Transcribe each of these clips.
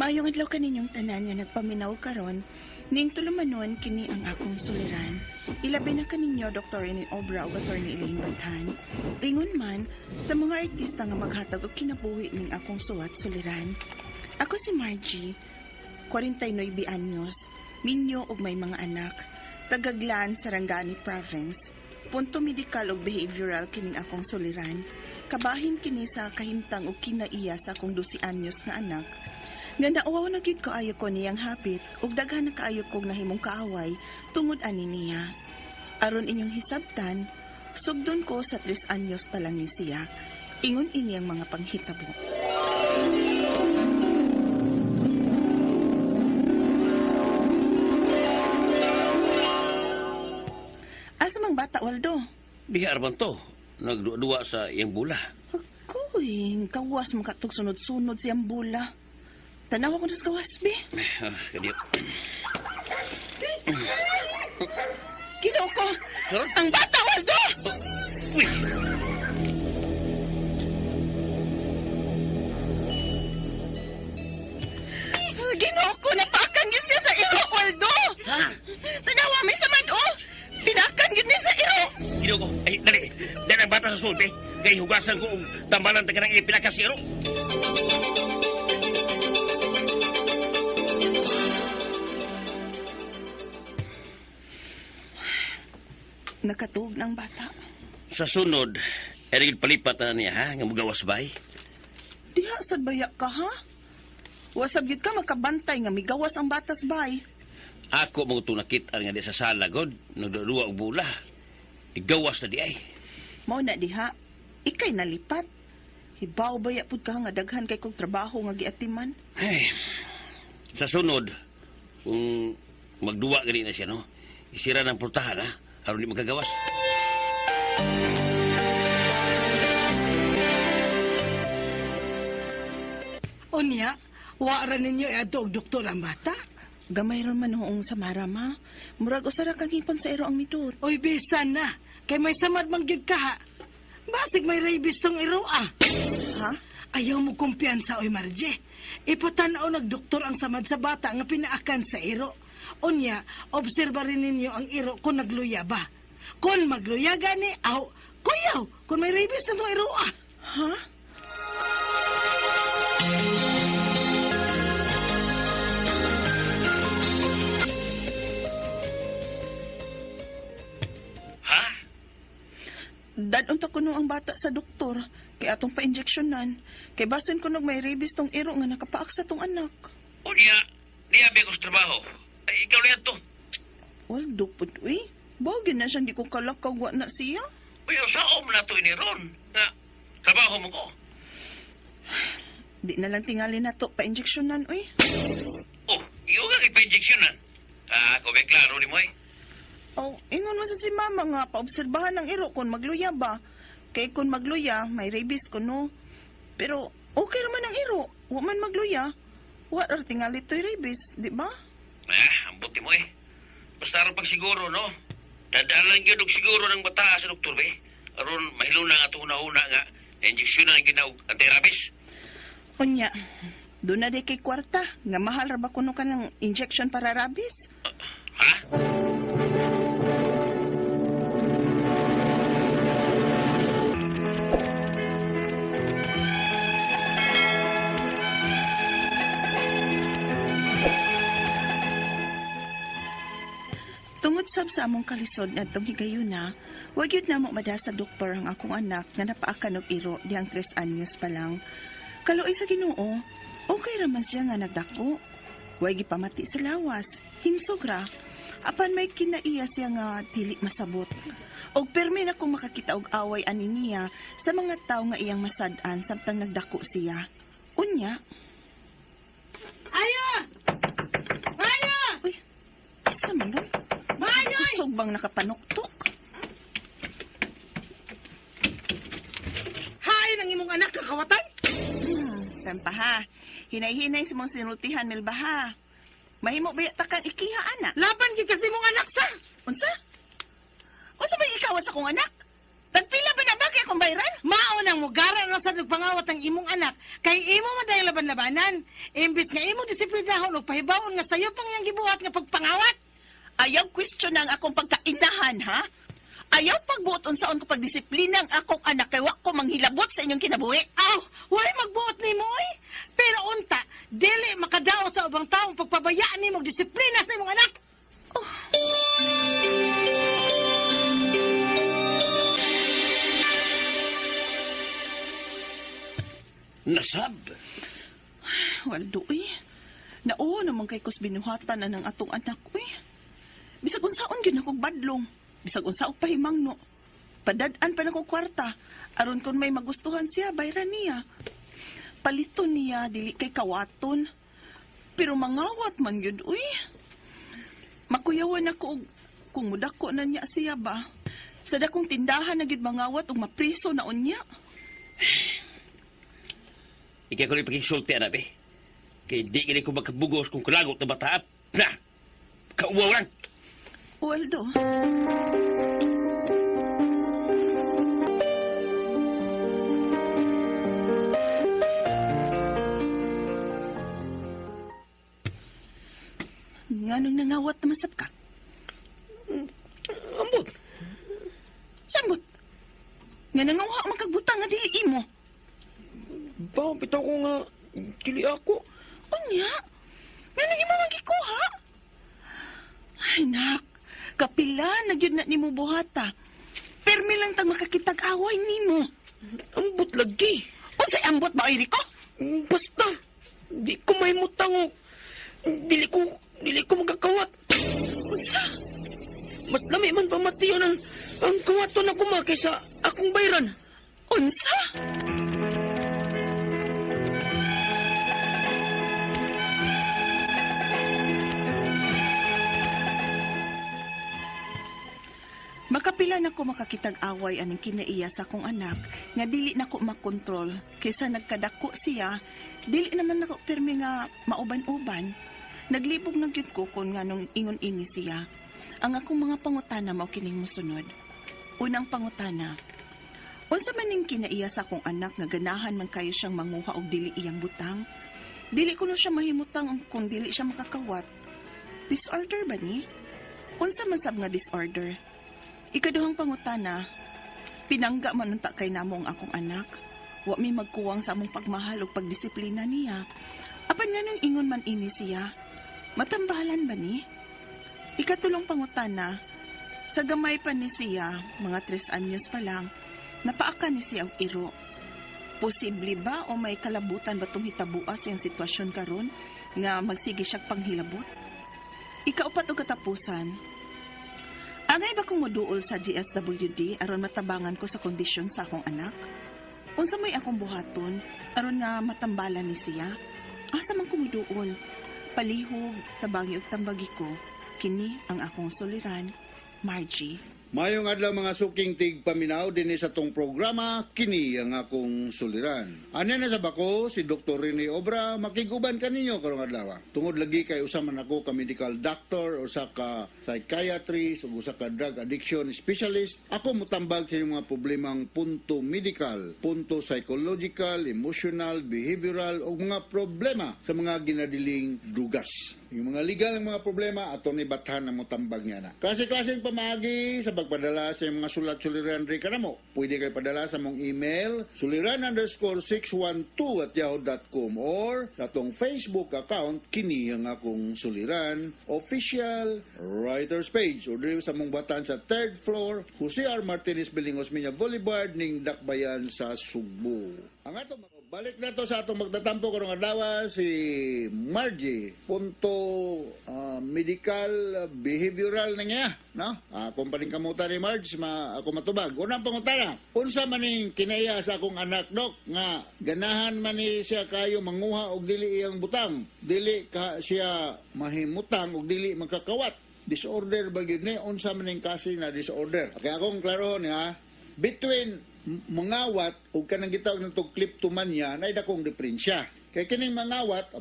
Maayong adlaw kaninyong tanan nga nagpaminaw karon, ning tulumanon kini ang akong suliran. Ilabi na kaninyo Dr. Rene Obra ug Attorney Elaine Bantan. Ingon man sa mga artista nga maghatag og kinabuhi ning akong suwat suliran. Ako si Margie, 49 anyos, minyo ug may mga anak, tagaglan sa Sarangani Province. Punto medikal ug behavioral kining akong suliran. Kabahin kini sa kahimtang ug kinaiya sa akong 12 anyos nga anak. Nga nauwaw na gyud kaayo ko niyang hapit ug daghan na kaayo kog nahimong kaaway tungod ani niya. Aron inyong hisabtan, sugdon ko sa 3 anyos pa lang ni siya. Ingon ini ang mga panghitabo. Asa mang bata, Waldo? Bihar man to. Nagduwa sa iyang bula. Ako'y, kawas mo katog sunod-sunod siyang bula. Tanaw ako na sa gawas, be. Kadiyo. Ginoo ko! Ang bata, Waldo! Uy! Ginoo ko! Napakan yun siya sa iro, Waldo! Ha? Tanawa, may samad, oh! Pinakan yun niya sa iro! Ginoo ko. Ay, dali. Dali ang bata sa sulti. Kaya hugasan ko tambalan taga ng ipinakasiro. Nakatuog ng bata. Sa sunod, erigil palipat na niya, ha? Nga magawas bay. Diha, sad bayak ka, ha? Wasag yun ka makabantay nga migawas ang batas bay. Ako mga tunakit nga di sa sala, God. Nagduwa og bula. Igawas na di ay. Mao na diha, ikay nalipat. Hibaw baya pud ka nga daghan kay kog trabaho nga giatiman. Ay, sa sunod, kung magduwa gani na siya, no? Isira ng pultahan, ha? Aron di magkagawas. Unya, wara ninyo iadto og doktor ang bata. Gamay ron man noong sa marama. Murag usara kang hipon sa iro ang midot. Oy, bisan na. Kay may samad man gyud ka ha. Basig may rabies tong iro ah. Ha? Ayaw mo kumpiyansa, oy Marje. Ipatanaw nagdoktor ang samad sa bata nga pinaakan sa iro. Unya, obserba rin ninyo ang iro kung nagluya ba. Kung magluya gani, aw, kuyaw, kung may rabies na tong iro ah. Ha? Ha? Dadon ta kuno ang bata sa doktor. Kay atong pa-injeksyonan. Kay basin kuno may rabies tong iro nga nakapaak sa tong anak. O niya be ko sa trabaho. Ay, ikaw na yan to. Waldo pud uy. Bagay na siya di ko kalakaw wa na siya. Uy, saom na to ini ron. Nga, trabaho mo ko. Di na lang tingali na to pa-injeksyonan uy. Oh, iyo nga ipa-injeksyonan. Ako may klaro ni mo eh. Oh, ingon mo sa si mama nga paobserbahan ng iro kung magluya ba. Kay kung magluya, may rabies kuno. Pero okay naman ang iro. Wa man magluya. Wa ra tingali to'y rabies, di ba? Ang buti mo eh. Basta rin pag siguro, no? Dadalan yun og siguro ng bata sa doktor, be. Aron, mahilo na nga ito una-una nga. Injeksyon na ginaw anti-rabies. Unya, doon na di kay kwarta. Nga mahal ra ba kuno ka ng injection para rabies? Ha? Tungod sab sa among kalisod nga itong higayuna, wag yun na mo mada sa doktor ang akong anak nga napaakan og iro diyang 3 anyos pa lang. Kaluoy sa Ginoo, okay raman siya nga nagdako. Wag gipamati sa lawas, himsog ra. Apan may kinaiya siya nga dili masabot. Og permi na kung makakita og away ani niya sa mga tawo nga iyang masad-an samtang nagdako siya. Unya, Ayo! Ayo! uy, isa man nun? Mayoy! Kusog bang nakapanuktok? Hain ang imong anak kakawatan? Sampa ha. Hinay-hinay sa mong sinultihan, Milba ha. Mahimo ba takang ikiha, anak? Laban gyud kasi mong anak sa. Unsa? Unsa ba ikawat sa kong anak? Tagpila ba na ba kaya akong bayran? Mao nang mugara na sa sad og pangawat ang imong anak kay imo man dayang laban-labanan. Imbis nga imo disiplinahon og pahibaon nga sayo pang iyang gibuhat nga pagpangawat. Ayaw question ang akong pagkainahan, ha? Ayaw pagbuot unsaon ko pagdisiplina ang akong anak kay wa ko manghilabot sa inyong kinabuhi. Aw, way magbuot nimo oy. Pero unta, dili makadaot sa ubang taong pagpabayaan nimo og disiplina sa imong anak. Nasab. Waldo, Nauho naman kay kus binuhatan na ng atong anak, Bisag unsaon gyud akong badlong. Bisag unsaon pahimangno. Padad-an pa na kong kwarta. Aron kung may magustuhan siya, bayran niya. Paliton niya, dili kay kawaton. Pero mangawat man yun, Makuyawan ako kung mudako na niya siya ba. Sa dakong tindahan na gyud mangawat ug mapriso na unya. Ikaw ko rin pagkisulti, anak, Kaya di gini ko magkabugos kung kulagot na bataap. Na! Kauwawan! Waldo. Nganong nangawat na masap ka? Ambot! Sambot. Nga nangawa man kagbutang nga dili imo. Bakit ako nga kili ako? Unya? Nga nang imo magikuha? Ay, nak. Kapila na gyud na nimo buhata. Permi lang tag makakitag away nimo. Ambot lagi. Unsay ambot ba, Eriko? Basta, di ko mahimutang o. Dili ko magkakawat. Unsa? Mas lami man pamatiyo ng ang kawato na kuma kaysa akong bayran. Unsa? Makapila na ko makakitag away aning kinaiya sa akong anak nga dili na ko makontrol kaysa nagkadako siya dili naman nako pirmi nga mauban-uban. Naglibog na gyud ko kon nganong ingon ini siya. Ang akong mga pangutana mao kining mosunod. Unang pangutana. Unsa man ning kinaiya sa akong anak nga ganahan man kayo siyang manguha og dili iyang butang? Dili ko na siya mahimutang kung dili siya makakawat. Disorder ba ni? Unsa man sab nga disorder? Ikaduhang pangutana, pinangga man unta kay namo ang akong anak. Wa mi magkuwang sa among pagmahal ug pagdisiplina niya. Apan nganong ingon man ini siya? Matambalan ba ni? Ikatulong pangutana, sa gamay pa ni siya, mga 3 anyos pa lang, napaaka ni siya og iro. Posible ba o may kalabutan ba itong hitabuas yung sitwasyon karon nga magsige siya panghilabot? Ikaupat og katapusan, angay ba kong moduol sa DSWD aron matabangan ko sa kondisyon sa akong anak? Unsa may akong buhaton aron nga matambalan ni siya? Asa man ko moduol? Palihog, tabangi ug tambagi ko. Kini ang akong suliran, Margie. Mayong adlaw mga suking tig paminaw din sa tong programa, kini ang akong suliran. Ano na sa bako, si Dr. Rene Obra, makiguban kaninyo karong adlaw. Tungod lagi kay usa man ako ka medical doctor, usa ka psychiatrist, ug usa ka drug addiction specialist. Ako mutambag sa inyong mga problemang punto medical, punto psychological, emotional, behavioral, ug mga problema sa mga ginadiling drugas. Yung mga legal ng mga problema, ato ni bathan na mutambag niya na. Kasi-kasing pamagi sa pagpadala sa mga sulat-suliran rin ka na mo. Pwede kayo padala sa mong email, suliran_612@yahoo.com or sa atong Facebook account, kini ang akong suliran, official writer's page. O dito sa mong batan sa 3rd floor, Jose R. Martinez Building, Osmeña Boulevard, ning Dakbayan sa Subo. Ang atong balik na to sa atong magtatampo karong adlaw si Margie, punto medical behavioral na niya, no? Kung paling kamuta ni Marge, ako matubag. Unang pangutana, unsa man ning kinaiya sa akong anak, Dok, nga ganahan man ni siya kayo manguha og dili iyang butang, dili ka siya mahimutang og dili makakawat. Disorder ba gyud ni? Unsa man ning kasi na disorder? Kaya akong klarohon ha, between mangawat o kanang gitawag ng kleptomania na dakong diferensya. Kay kining mangawat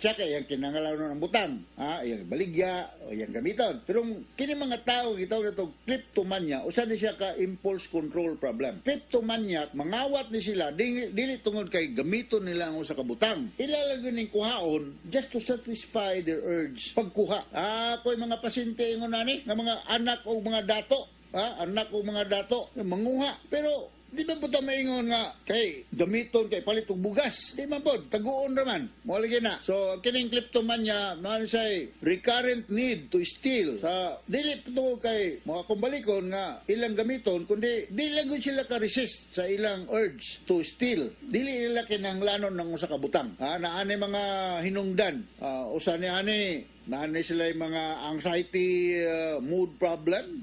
siya kay ang kinahanglan ng butang, iyang baligya o iyang gamiton. Pero kining mga tao gitawag na kleptomania, usa ni siya ka impulse control problem. Kleptomania, mangawat ni sila dili tungod kay gamiton nila ang usa ka butang. Ilalagay ning kuhaon just to satisfy their urge pagkuha. Koy mga pasyente ingon nani nga mga anak o mga dato, anak o mga dato manguha, pero di ba po maingon nga kay gamiton kay palit og bugas? Di man po, taguon raman. Mo lagi na. So kining kleptomania man say recurrent need to steal. Sa dili to kay mga kumbalikon nga ilang gamiton kundi dili lang gud sila ka resist sa ilang urge to steal. Dili nila kinahanglanon ng usa ka butang. Naani mga hinungdan. Usa ni ani naani sila mga anxiety mood problem.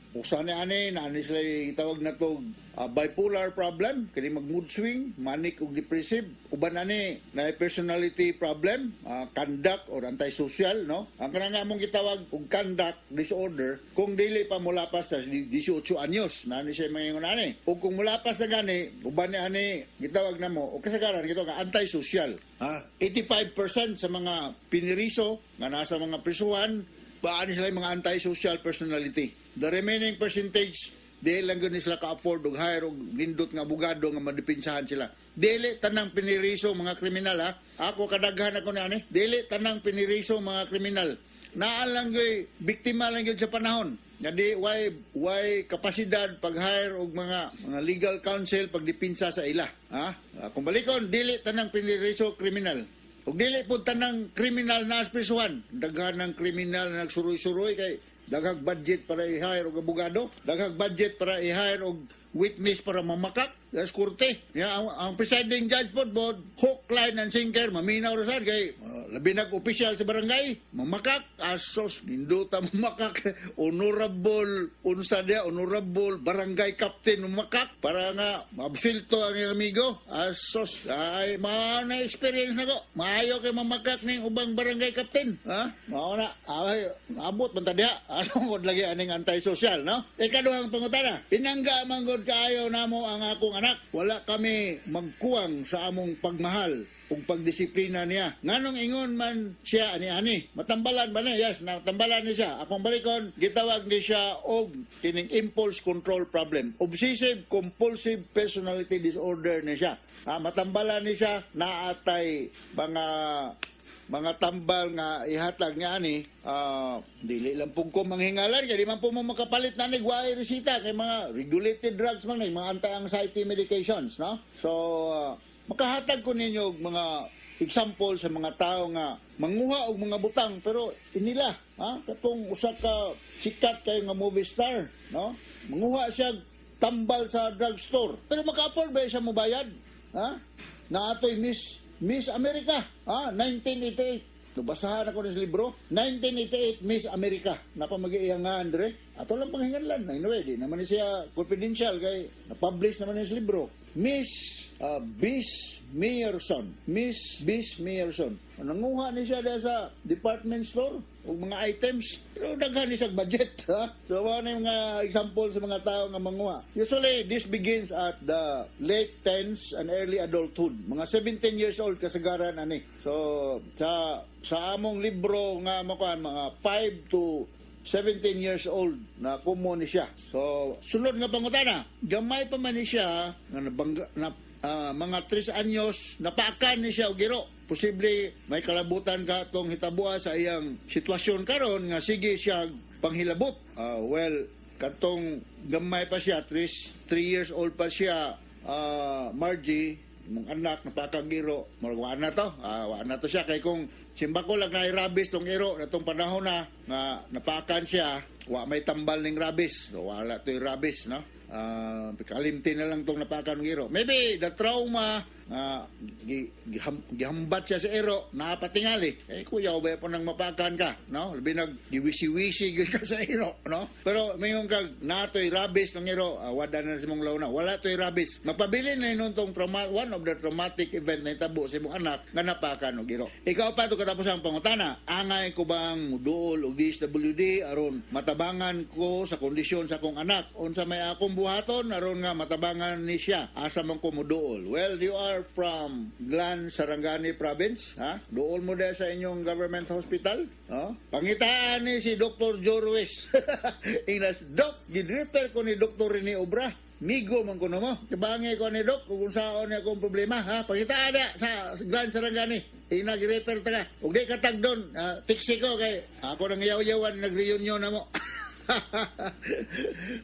Usa ni ani naani sila itawag na to bipolar problem, kini mag mood swing, manic ug depressive. Uban ani na personality problem, conduct or antisocial, no? Ang kanang among gitawag og conduct disorder kung dili pa mulapas sa 18 anyos, naani siya mayon ani. Ug kung mulapas na gani, uban ni ani gitawag namo o kasagaran gitawag nga antisocial. 85% sa mga piniriso nga nasa mga prisuhan paano sila yung mga antisocial personality. The remaining percentage, dili lang gani sila ka-afford og hire og nindot nga abogado nga madipinsahan sila. Dili tanang piniriso mga kriminal Ako kadaghan ako ni dili tanang piniriso mga kriminal. Naa lang gyud biktima lang gyud sa panahon. Nga di why kapasidad pag-hire og mga legal counsel pagdipinsa sa ila. Kung balikon dili tanang piniriso kriminal. Ug dili po tanang kriminal na asprisuhan. Daghan ng kriminal na nagsuroy-suroy kay daghang budget para i-hire og abogado, daghang budget para i-hire og witness para mamakak sa korte. Ang presiding judge po, hook, line, and sinker, maminaw ra sad kay labi nag-opisyal sa barangay, mamakak, asos, ninduta mamakak, honorable barangay captain mamakak, para nga mabsilto ang iyang amigo, asos, ay, na experience na ko, maayo kay mamakak ning ubang barangay captain, mao na, abot man tadiha, anong lagi aning antisocial, no? Ikaduhang pangutana, pinangga manggod kaayo namo ang akong anak, wala kami magkuwang sa among pagmahal ug pagdisiplina niya. Nganong ingon man siya ani matambalan ba niya? Yes, natambalan ni siya. Akong balikon, gitawag ni siya og kining impulse control problem. Obsessive compulsive personality disorder ni siya. Matambalan ni siya, naatay mga tambal nga ihatag niya dili lang po ko manghingalan kaya di man po mo makapalit na nagwaay resita kay mga regulated drugs man mga anti-anxiety medications, no? So makahatag ko ninyo og mga example sa mga tao nga manguha og mga butang pero inila katong usa ka sikat kay nga movie star, no? Manguha siya tambal sa drugstore pero maka-afford ba siya mobayad? Na atoy Miss America, 1988. Basahan ako sa libro, 1988 Miss America. Napamag-iiyang nga, Andre. Ato lang panghinganlan. Anyway, di naman siya confidential kay na-publish naman yung libro. Miss Meyerson. Nanguha ni siya sa department store o mga items. Pero daghan ni siya budget. So, ano yung mga example sa mga tao nga manguha. Usually, this begins at the late teens and early adulthood. Mga 17 years old kasagaran, ani. So, sa among libro nga makuan, mga 5 to 17 years old na kumo ni siya. So, sunod nga pangutana, gamay pa man ni siya mga 3 anyos, napaakan ni siya og giro. Posible may kalabutan ka tong hitabua sa iyang sitwasyon karon nga sige siya panghilabot. Katong gamay pa siya, 3 years old pa siya, Margie, mong anak napakagiro, wa na to siya kay kung simba ko lang na rabies tong iro natong panahon na nga napakan siya, wa may tambal ning rabies, so wala to rabies, no? Kalimti na lang tong napakan ng iro. Maybe the trauma gihambat siya sa ero, napatingali. Kuya, ubay po nang mapakan ka, no? Labi giwisi-wisi gyud ka sa ero, no? Pero mayong kag natoy rabies ng ero, wala na sa mong launa. Wala toy rabies. Mapabilin na nun tong one of the traumatic event na itabo sa imong anak nga napakan og ero. Ikaw pa to katapos ang pangutana, angay ko bang muduol og DSWD aron matabangan ko sa kondisyon sa akong anak unsa may akong buhaton aron nga matabangan ni siya asa man ko muduol. Well, you are from Glan, Sarangani Province, ha? Duol mo dahil sa inyong government hospital, no? Pangitaan ni si Dr. Joe Ruiz. Inas, Doc, gid-refer ko ni Dr. Rene Obra. Migo man ko na mo. Kabangay ko ni Doc kung saan niya akong problema, ha? Pangitaan na sa Glan, Sarangani. Nag-refer ta ka. Huwag di katag doon. Tiksi ko kay ako nang yaw-yawan, nag-reunion na mo.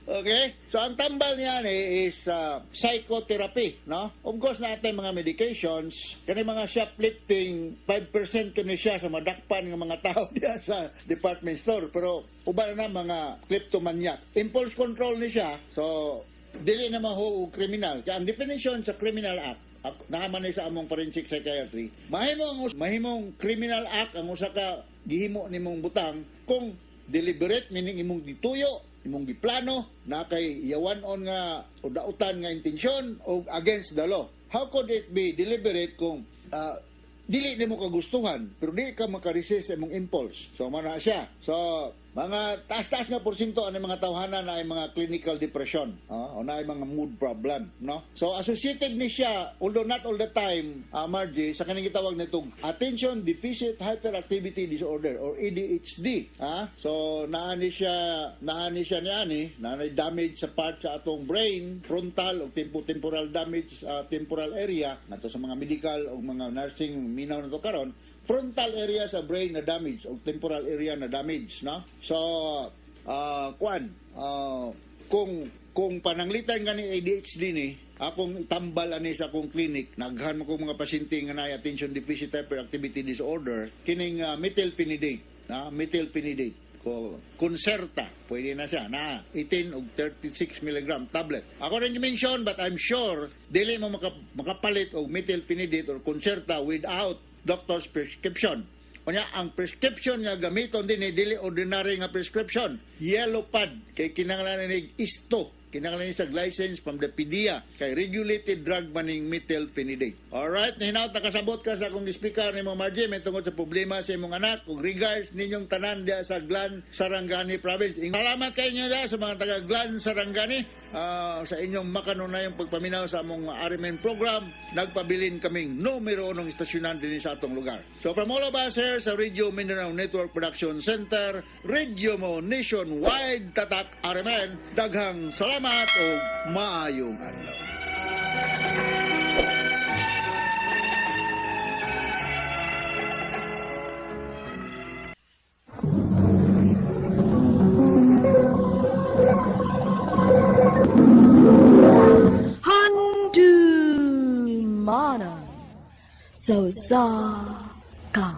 Okay? So, ang tambal niya is psychotherapy, no? Of course, natin mga medications, kani mga shoplifting, 5% kani siya sa madakpan ng mga tao diya sa department store. Pero, uba na mga kleptomaniac. Impulse control ni siya, so, dili na maho kriminal. Kaya ang definition sa criminal act, nakaman sa among forensic psychiatry, mahimong criminal act ang usa ka gihimo nimong butang kung deliberate, meaning imong gituyo, imong giplano, na kay yawanon nga o dautan nga intensyon o against the law. How could it be deliberate kung dili nimo kagustuhan pero di ka makaresist sa imong impulse? So, mana siya. So, mga taas-taas nga porsyento ang mga tawhanan na ay mga clinical depression, o na ay mga mood problem, no? So associated ni siya, although not all the time, Margie, sa kanang gitawag nitong attention deficit hyperactivity disorder or ADHD, so naani siya niani, naanay damage sa part sa atong brain, frontal o temporal damage temporal area nato sa mga medical o mga nursing minaw nato karon, frontal area sa brain na damage o temporal area na damage, no? So, kung pananglitan nga ni ADHD ni, akong tambal ani sa akong clinic, naghan mo kong mga pasyente nga na attention deficit hyperactivity disorder, kining methylphenidate, methylphenidate. Concerta, pwede na siya, na 18 o 36 mg tablet. Ako rin mention, but I'm sure, dili mo makapalit o methylphenidate or Concerta without doctor's prescription. Kanya, ang prescription nga gamiton din dili ordinary nga prescription. Yellow pad, kay kinahanglan ni isto. Kinahanglan ni sa license from the PDEA, kay regulated drug maning methylphenidate. Alright, hinaut nakasabot ka sa akong speaker ni mo Margie, may tungkol sa problema sa imong anak, kung regards ninyong tanan dia sa Glan, Sarangani Province. Salamat kayo niyo sa mga taga Glan, Sarangani, sa inyong makanunayang pagpaminaw sa among RMN program. Nagpabilin kaming numero 1 istasyonan din sa atong lugar. So from all of us here sa Radio Mindanao Network Production Center, Radio mo nationwide, tatak RMN, daghang salamat o maayong adlaw. Mana so sa ka.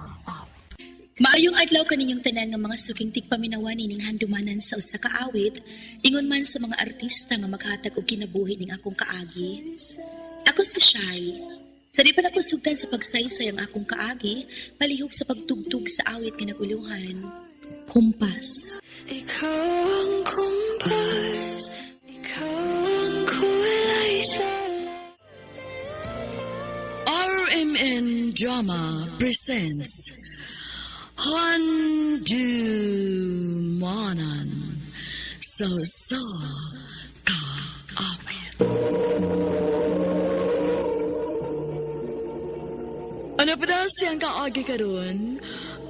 Maayong adlaw kaninyong tanan nga mga suking tigpaminawan ning handumanan sa usa ka awit, ingon man sa mga artista nga maghatag og kinabuhi ning akong kaagi. Ako si Shy. Sa di pa na ko sugdan sa pagsaysay ang akong kaagi, palihog sa pagtugtog sa awit nga naguluhan. Kumpas. Ikaw ang kumpas, ikaw ang kulay sa RMN Drama presents Handumanan so sa ka awit. Ano pa daw siyang kaagi karon?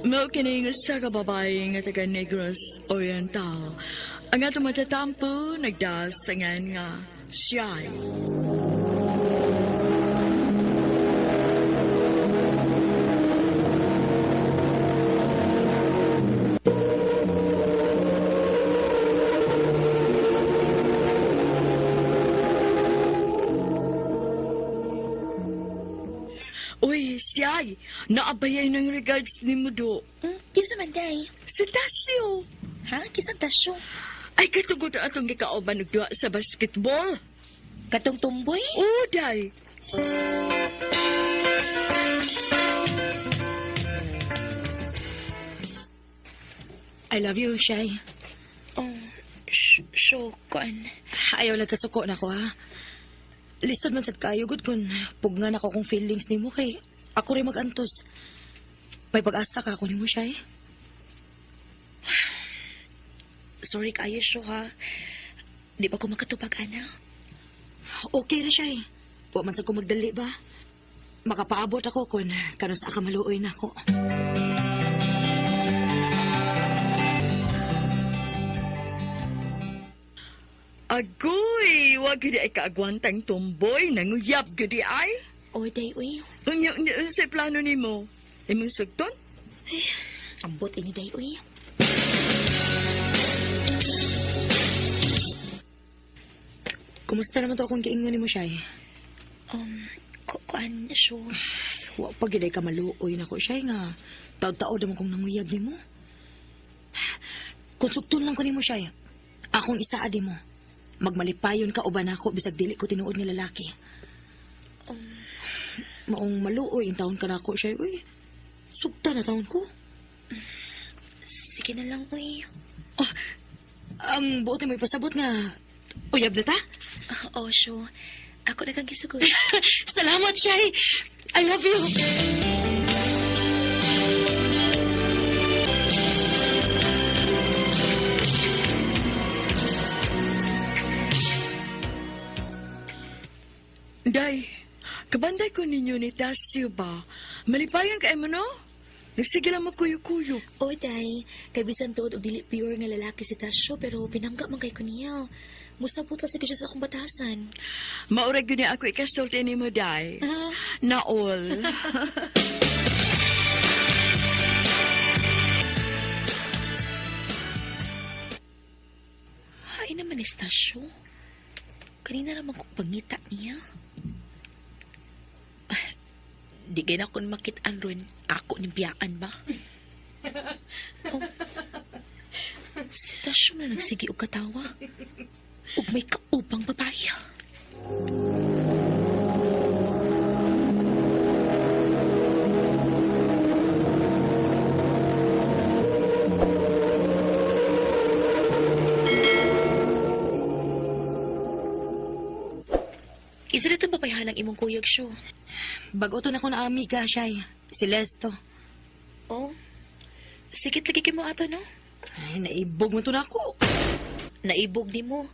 Mao kining sa kababae nga taga Negros Oriental. Ang atong matatampo nagdasangan nga Shy. Uy, Siyay, naabayay ng regards ni Mudo. Kisa man day? Sa Tasyo. Ha? Kisang tasyo? Ay, katugot atong gikaoban og duwa sa basketball. Katong tumboy? Oo, day. I love you, Shay. Oh, kuan. Ayaw lang kasuko na ko, ha? Lisod man sad kayo, good kun pugngan ako kung feelings ni mo kay ako rin mag-antos. May pag-asa ka ako ni mo, Shay. Sorry kayo, Sho, ha. Di ba ko makatupag, ana? Okay na, Shay. Huwag man sa ko magdali ba? Makapaabot ako kung kanon sa akamaluoy na ako. Agoy, wag gidi ay kaagwantang tumboy, nanguyab gidi ay. Oy, day, uy. Unya, sa plano ni mo, imong sugton? Ambot ini, day, uy. Kumusta naman to akong giingon ni mo, Shay? Kuan, Sho. Huwag pa gid ay kamaluoy na ko, Shay, nga taod-taod naman kong nanguyab ni mo. Kung sugton lang ko ni mo, Shay, akong isaadi mo. Magmalipayon ka uban ako bisag dili ko tinuod nga lalaki. Maong maluoy in taon ka na ako, Shay. Uy, sugta na taon ko. Sige na lang, uy. Ang buot na may pasabot nga, uyab na ta? Oh, Sho. Ako na kang gisugod. Salamat, Shay! I love you! Day, kabanday ko ninyo ni Tasio ba? Malipayan ka mo, no? Nagsige lang magkuyo-kuyo. Oy, day. Kay bisan tuod og dili pure nga lalaki si Tasyo, pero pinangga man kay ko niya. Musabot ka siya sa akong batasan. Maurag yun niya ako ikasulti ni mo, Day. Naol. Ay naman ni Tasyo. Kanina naman kong pangita niya. Di gaya na akong makitaan ron. Ako ni biyaan ba? Oh. Si Tasyo na nagsigi og katawa. Ug may kaupang babae. Isa na itong papayahan ng imong kuyog, Syo. Bago to na ko na amiga, Shay. Si Lesto. Oh, sigit lagi kay mo ato, no? Ay, naibog mo to na ako. Naibog ni mo.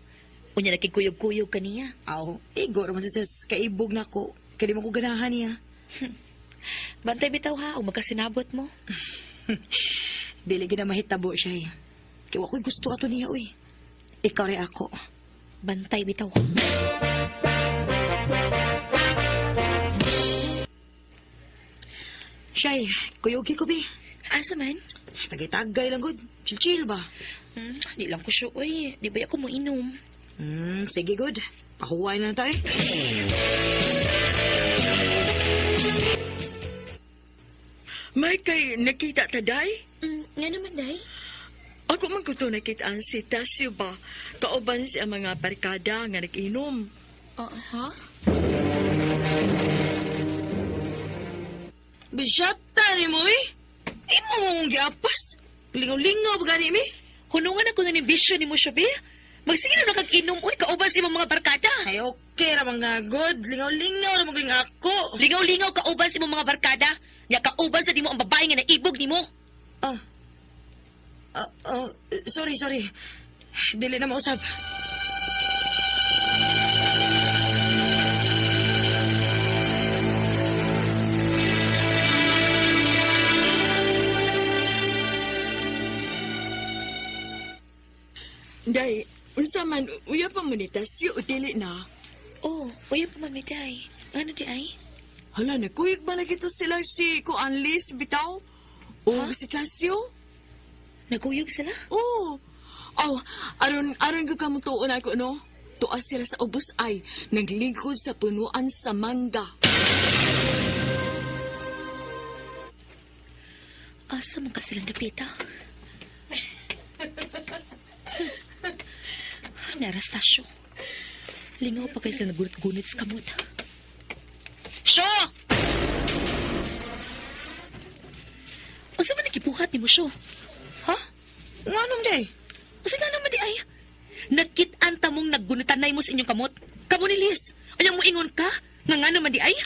Unya nakikuyog-kuyog ka niya. Aw, igor man sa kaibog na ko. Kaya di mo ko ganahan niya. Bantay bitaw ha, o magkasinabot mo. Dili gina mahitabo, Shay. Kaya ako'y gusto ato niya, uy. Ikaw rin ako. Bantay bitaw ha. Shay, kuyogi ko, bi. Asa man? Tagay-tagay lang, good. Chill-chill ba? Di lang ko siya, oy. Di ba ako mo inom? Sige, good. Pahuway na tayo. May kay nakita ta, Day? Nga naman, day. Ako man ko to nakitaan si Tasio ba? Kauban siya mga barkada nga nag-inom. Ha? Bisyata ni mo, eh. Imo mong giapas. Lingaw-lingaw ba gani, mi? Hunungan ako na ni bisyo ni mo siya, be. Magsige na nakag-inom, uy. Kauban si mga barkada. Ay, okay ra mga good. Lingaw-lingaw na maging ako. Lingaw-lingaw kauban si mga barkada. Nya kauban sa di mo ang babae nga naibog ni mo. Sorry. Dili na mausap. Day, unsa man, uya pa mo ni Tasio o dili na? Oh, uy pa man, may day. Ano di ay? Hala, nakuyig ba lagi to sila si Kuan Liz bitaw? O si Tasio? Naguyog sila? Oo. Aron ko kamo tuon ako, no? Tuas sila sa ubos ay naglingkod sa punuan sa mangga. Asa man ka silang napita? Narastasyo. Lingaw pa kayo sila nagunit-gunit sa kamot. Syo! Unsa man nagibuhat ni mo, Syo? Ha? Nga nung day? Unsa nga naman di ay? Nakit-an ta mong naggunitanan mo sa inyong kamot. Kamo ni Liz. Anyang mo ingon ka? Nga naman di ay?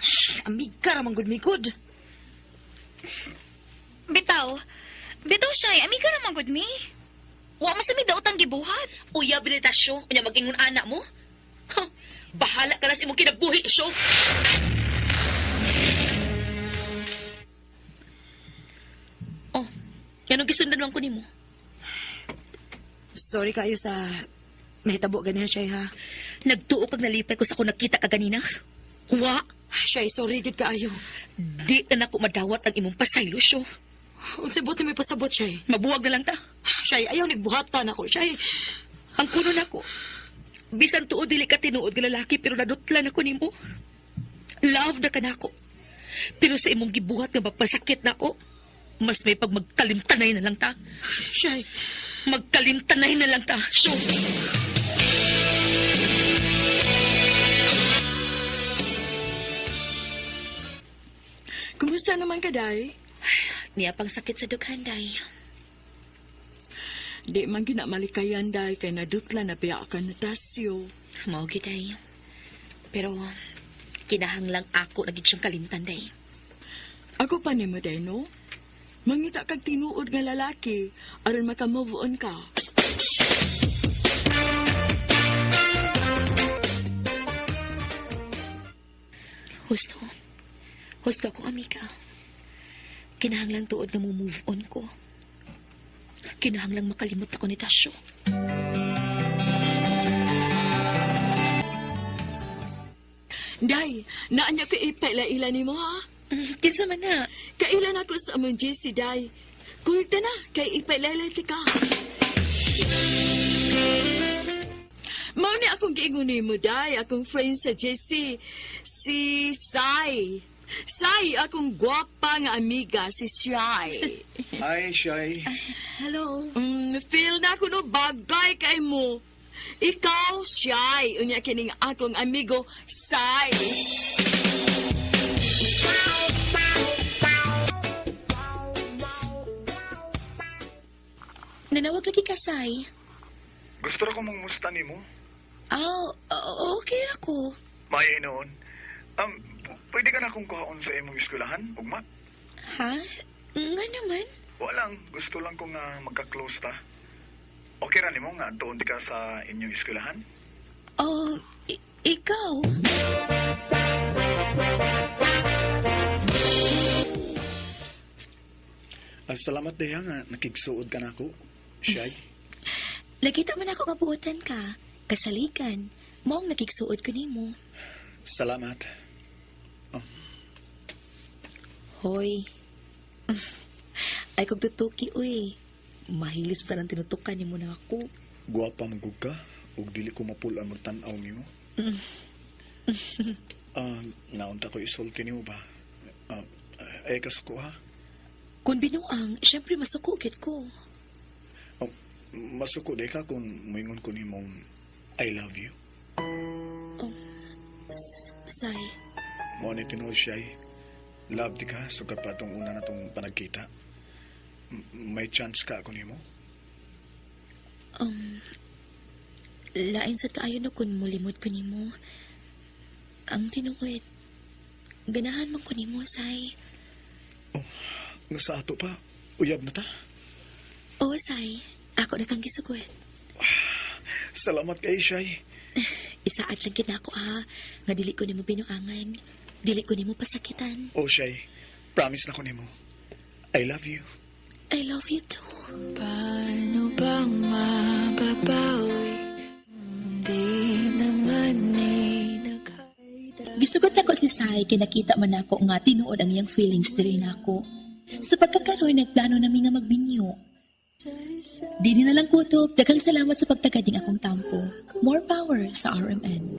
Amiga ramang good me good. Bitaw. Bitaw siya, amiga naman good me. Wa masami daw tang gibuhat. Uya binita, Syo. Unya mag-ingon anak mo? Huh, bahala ka na sa imong kinabuhi, Syo. Oh, yan ang gisundan man ko nimo. Sorry kayo sa mahitabo ganiha siya ha. Nagtuo kag nalipay ko sa ako nakita ka ganina. Wa, Siya, sorry gid kaayo. di na nako madawat ang imong pasaylo, Syo. Unsay buti may pasabot siya. Mabuwag na lang ta. Siya, ayaw nigbuhatan ako. Siya, Ang kuno nako. Bisan tuod dili ka tinuod nga lalaki pero nadutlan ako nimo. Love na ka nako. Pero sa imong gibuhat nga magpasakit nako, mas may pag magkalimtanay na lang ta. siya. Magkalimtanay na lang ta. Syo. Kumusta naman ka, Day? Niya pang sakit sa dughan, day. Di man ginamalikayan, Day, kay nadutla na piya ka na tasyo. Mao gyud, day. Pero kinahanglang ako nagig siyang kalimtan, day. Ako pa ni mo, Day, no? Mangita kag tinuod nga lalaki, aron maka-move on ka. Husto ko, amiga. Kinahanglang tuod na mo move on ko. Kinahanglang makalimot ako ni Tasyo. Day, naanya ko ipaila-ila ni mo, ha? Kinsa man na. Kailan ako sa among JC, Day. Kuwigta na, kay ipaila-ila ti ka. Mao ni akong giingon ni mo, Day, akong friend sa JC, si Sai. Sai, akong gwapa nga amiga, si Shai. Hi, Shy. Hello. Feel na ako no bagay kay mo. Ikaw, Shai, unya kining akong amigo, Sai. Nanawag lagi ka, Sai. Gusto ra ko mong musta nimo. Okay ako. May noon. Pwede ka na akong kuhaon sa imong eskwelahan, ugma? Ha? Nga naman. Walang, gusto lang kong magka-close ta. Okay ra nimo nga doon di ka sa inyong eskwelahan? Oh, ikaw? Salamat Deha nga nakigsuod ka na ako, Shy. Nakita man ako mabuotan ka. Kasalikan. Maong nakiksuod ko nimo. Salamat. Hoy. Ay kog tutuki, uy. Mahilis pa ng tinutukan ni mo na ako. Guwapa magug ka, ug dili ko mapulan magtanaw nimo. Naunta ko isulti nimo ba? Ay kasuko ha? Kung binuang, syempre masukugit ko. Masuko de ka kung moingon ko nimong I love you. Say. Mo ni tinuod siya love di ka sugat pa itong una na itong panagkita. May chance ka ako nimo? Lain sa kaayo na kun mulimot ko nimo. Ang tinuod, ganahan man ko nimo, Say. Nga sa ato pa, uyab na ta. Oo, Say. Ako na kang gisugot. Salamat kay Shy. Isaad lang kinako, ha. Nga dili ko nimo binuangan. Dili ko nimo pasakitan. Oh, Shy. Promise na ko nimo. I love you. I love you too. Paano bang mababawi? Di naman Gisugot ako si Sai kay nakita man ako nga tinuod ang iyang feelings diri nako. Sa pagkakaroon nagplano nami nga magbinyo. Dili na lang kutob, daghang salamat sa pagtagading akong tampo. More power sa RMN.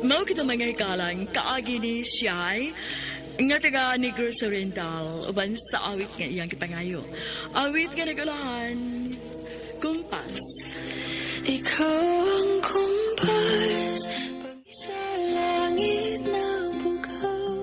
Mao kita mga ikalang kaagi ni Shai nga taga Negros Oriental uban sa awit nga iyang kipangayo. Awit nga nagulahan. kumpas. Ikaw ang kumpas, pag sa langit na bugaw.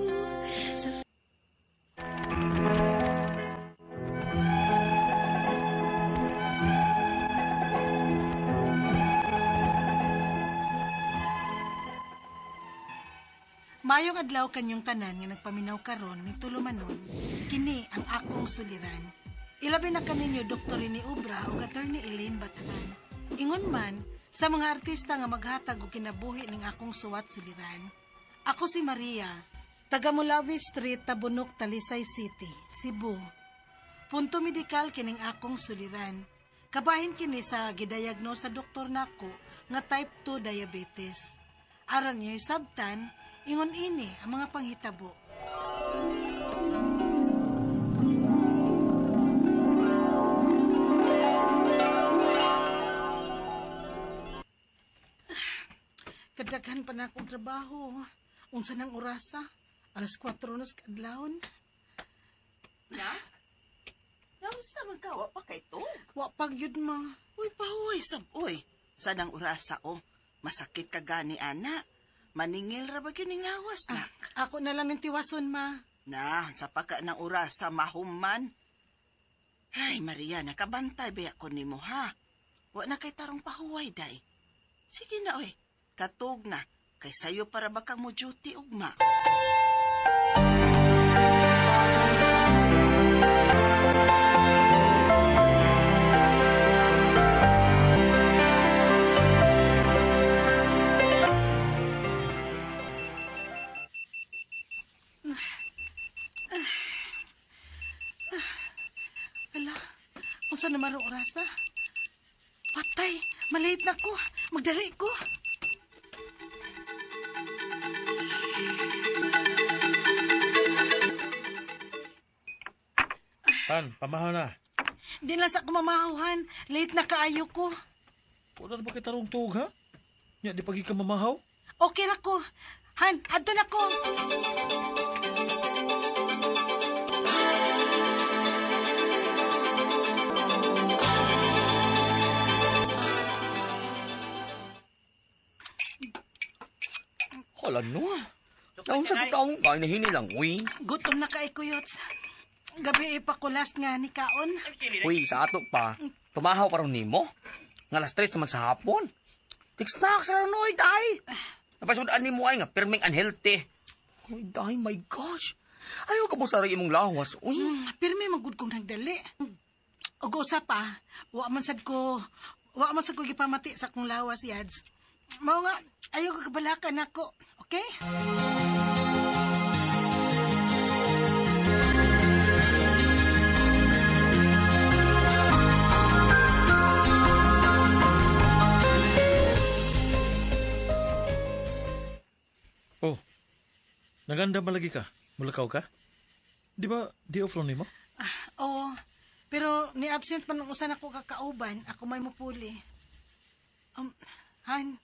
Mayong adlaw kanyong tanan nga nagpaminaw karon ni tulumanon, kini ang akong suliran. Ilabi na kaninyo Dr. ni Obra o Attorney Elaine Batalan. Ingon man sa mga artista nga maghatag og kinabuhi ning akong suwat suliran. Ako si Maria, taga Mulawi Street, Tabunok, Talisay City, Cebu. Punto medikal kining akong suliran. Kabahin kini sa gidayagnos sa doktor nako nga type 2 diabetes. Aron niyo sabtan, ingon ini ang mga panghitabo. Kadaghan pa na akong trabaho. Unsa nang orasa? Alas 4 na sa kadlawon. Na? Nausa magkawa pa kay to? Wa pag yun ma. Uy, pahuway sab. Uy, sadang urasa o. Masakit ka gani, ana. Maningil ra ba yun yung lawas na? Ako na lang ng tiwason ma. Na, sa pagka ng urasa, mahuman. Ay, Maria, nakabantay ba ako ni mo, ha? Wa na kay tarong pahuway, day. Sige na, oy. Katog na. Kay sayo para bakang mo duty, ugma. Ala, unsa na marong orasa? Patay, malate na ko. Magdali ko. Tan, pamahaw na. Di lang sa kumamahuhan. Late na kaayo ko. Wala na ba kita rong tuog, ha? Nya, di pagi ka mamahaw? Okay na ko. Han, adto na ko. Hala no. Naunsa ko taong kay nahini lang, uy. Gutom na kay kuyots. Gabi ipakulas nga ni kaon. Uy, sa ato pa. Tumahaw pa ron nimo. Nga alas 3 naman sa hapon. Tigsnak sa ranoy, day. Napasudaan ni mo ay nga, perming unhealthy. Uy, day, my gosh. Ayaw ka po sa imong lawas, uy. Pirmi magud kong nagdali. Og usa pa, wa man sad ko gipamati sa akong lawas, yads. Mao nga, ayaw ka kabalakan ako. Okay? Oh, naganda ba lagi ka? Mulakaw ka? Di ba, di offline ni mo? Oo. Pero ni-absent man nung usan ako kakauban, ako may mupuli. Han,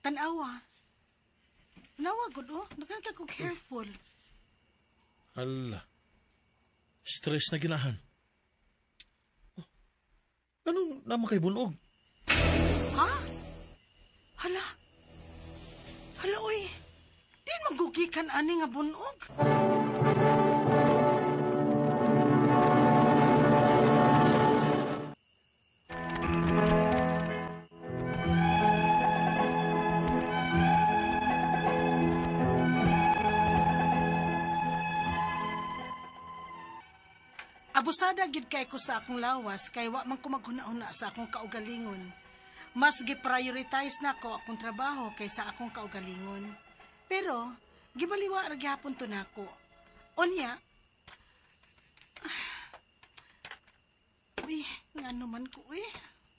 tanawa. Tanawa, good oh. Nakan ka ko careful. Hala. Stress na ginahan. Oh, ano naman kay bunog? Ha? Hala. Hala, uy. Di magugikan ani nga bunog. Abusada gid kay ko sa akong lawas kay wa man ko maghuna-una sa akong kaugalingon. Mas gi-prioritize na ko akong trabaho kaysa akong kaugalingon. Pero gibaliwa ra gyapon to nako. Unya. Uy, ngano man ko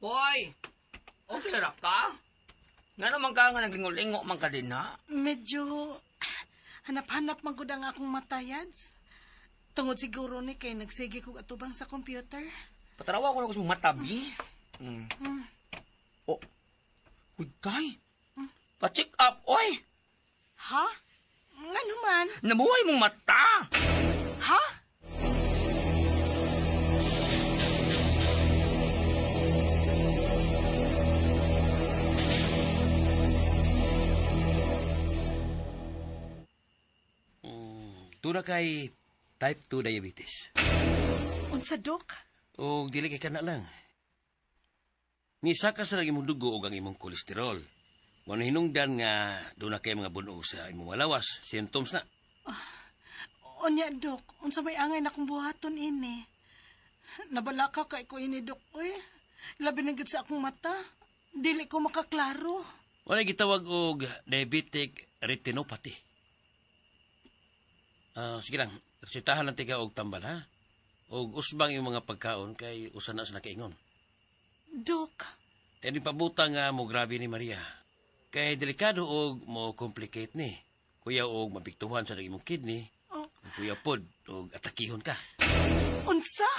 Boy, okay ra ka? Nga naman ka nga naglingo-lingo man ka din, ha? Medyo hanap-hanap man gud ang akong matayads. Tungod siguro ni kay nagsige kog atubang sa computer. Patarawa ko na ko sa matabi. Oh, uy, tay. Pa-check up, oy. Ha? Nga naman? Namuhay mong mata. Ha? Tuna kay type 2 diabetes. Unsa, Dok? O dili kay kana lang. Nisa ka sa imong dugo o ang imong kolesterol. Wano hinungdan nga doon na kay mga bunog sa imong lawas, symptoms na. Unya, Dok, unsa may angay na kong buhaton ini. Nabalaka kay ko ini, Dok. Uy, labi na gid sa akong mata. Dili ko makaklaro. Wala gitawag og diabetic retinopathy. Sige lang, resetahan lang tiga og tambal, ha? Og usbang yung mga pagkaon kay usa na sa nakaingon. Dok, Tani pabuta nga mo grabe ni Maria. Kay delikado og mo complicate ni. Kuya og mapiktuhan sa imong kidney. Oh. Kuya pod og atakihon ka. unsa?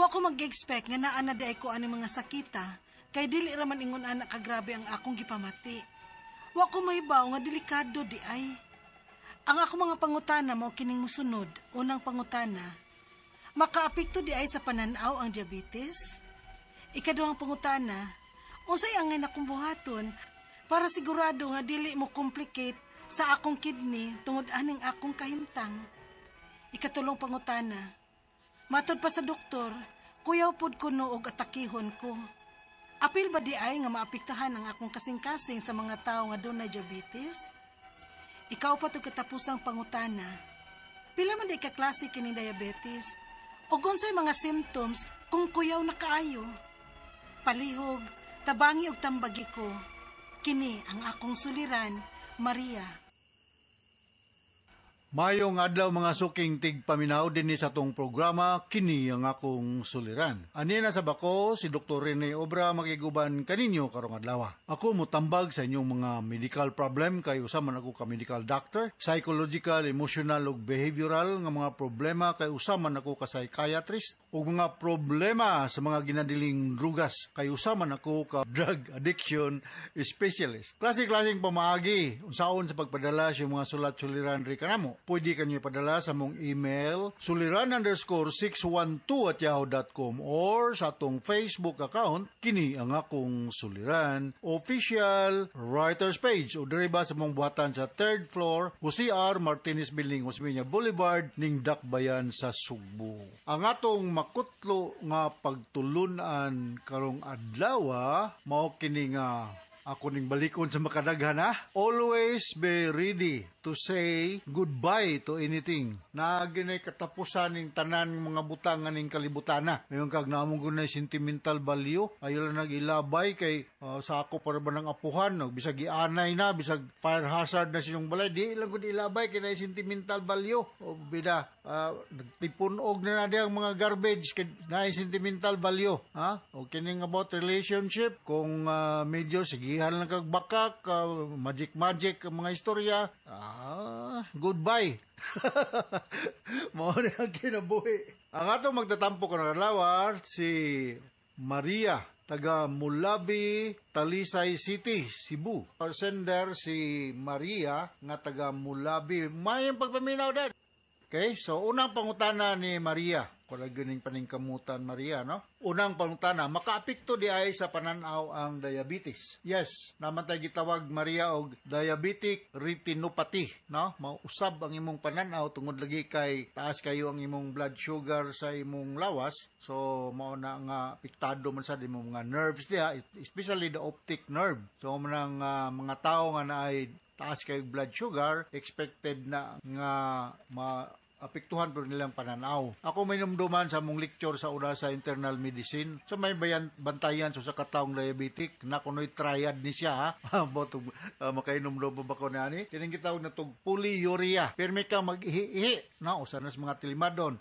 Wa ko mag-expect nga naa na day ko ani mga sakita, kay dili raman ingon anak kagrabe ang akong gipamati. Wa ko mahibaw nga delikado di ay. Ang ako mga pangutana mo kining musunod. Unang pangutana, makaapekto di ay sa pananaw ang diabetes? Ikaduhang pangutana, unsay angay na kong buhaton para sigurado nga dili mo complicate sa akong kidney tungod aning akong kahimtang? Ikatulong pangutana, matod pa sa doktor, kuyaw pod kuno og atakihon ko. Apil ba di ay nga maapektahan ang akong kasing-kasing sa mga tao nga dunay diabetes? Ikaw pa to katapusang pangutana. Pila man di ka klase kining diabetes? O unsay mga symptoms kung kuyaw na kaayo? Palihog, tabangi og tambagi ko. Kini ang akong suliran, Maria. Mayong adlaw mga suking tigpaminaw dinhi sa tong programa kini ang akong suliran. Ani na sa bako si Dr. Rene Obra makiguban kaninyo karong adlaw. Ako motambag sa inyong mga medical problem kay usa man ako ka medical doctor, psychological, emotional ug behavioral nga mga problema kay usa man ako ka psychiatrist ug mga problema sa mga ginadiling drugas kay usa man ako ka drug addiction specialist. Klase-klaseng pamaagi unsaon sa pagpadala sa mga sulat-suliran ri kanamo. Pwede kanyo ipadala sa mong email suliran_612@yahoo.com or sa atong Facebook account kini ang akong suliran official writers page o diri ba sa mong buhatan sa 3rd floor Jose R. Martinez Building, Osmeña Boulevard ning Dakbayan sa Sugbo. Ang atong makutlo nga pagtulunan karong adlaw mao kini nga ako ning balikon sa makadaghan ha. Always be ready to say goodbye to anything. Na ginay katapusan ning tanan mga butang ning kalibutana. Mayon kag naamong gunay sentimental value. Ayo lang nagilabay kay sa ako para ba ng apuhan no bisag gianay na bisag fire hazard na sinyong balay di lang gud ilabay kay sentimental value. O bida nagtipunog na ang mga garbage kay na sentimental value ha. O kining about relationship kung medyo sigihan lang kag bakak magic ang mga istorya goodbye. Mao na ang kinabuhi. Ang atong magtatampo karong adlaw si Maria taga Mulabi, Talisay City, Cebu. Sender si Maria nga taga Mulabi. Mayang pagpaminaw din. Okay, so unang pangutana ni Maria. Kung ganing paningkamutan Maria, no? Unang pangutana, makaapekto di ay sa pananaw ang diabetes. Yes, naman tayo gitawag Maria og diabetic retinopathy, no? Mausab ang imong pananaw tungod lagi kay taas kayo ang imong blood sugar sa imong lawas. So mao na nga apektado man sa imong mga nerves diha, especially the optic nerve. So man mga tao nga naay taas kayo blood sugar, expected na nga apektuhan pero nilang pananaw. Ako may numduman sa mong lecture sa una sa internal medicine. So may bantayan so sa kataong diabetic na kuno'y triad ni siya ha. Botog makainomdom pa ba ko na ni? Kining gitawag na tog polyuria. Pero may ka mag-ihi no? O sana sa mga tilimadon.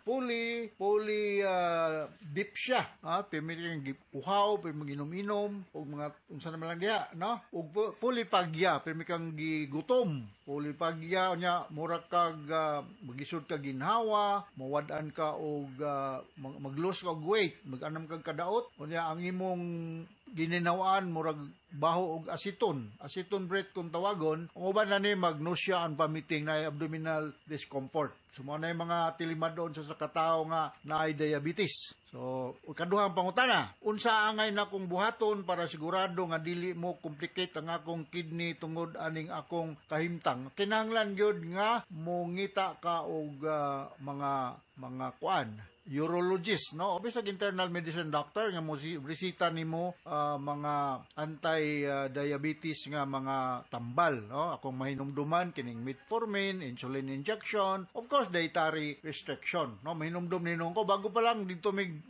Dip siya. Pero may kang uhaw, pero mag-inom-inom o mga unsa naman lang diha. No? O polyphagia, pero may kang gigutom. Polyphagia, nya mura kag magisod kag ginhawa, mawad-an ka og mag-lose ka og weight, mag-anam kag kadaot. Unya ang imong gininawaan murag baho og aceton breath kung tawagon, ang uban na ni mag-nausea and vomiting na abdominal discomfort. So mo na yung mga tilimadon sa katao nga naay diabetes. So, kaduhang pangutana, unsa angay na kong buhaton para sigurado nga dili mo complicate ang akong kidney tungod aning akong kahimtang. Kinahanglan gyud nga mongita ka og mga kuan, urologist, no? O bisag internal medicine doctor nga mo resita nimo mga anti-diabetes nga mga tambal, no? Akong mahinumduman kining metformin, insulin injection, of course dietary restriction, no? Mahinumdum ninong ko bago dito mig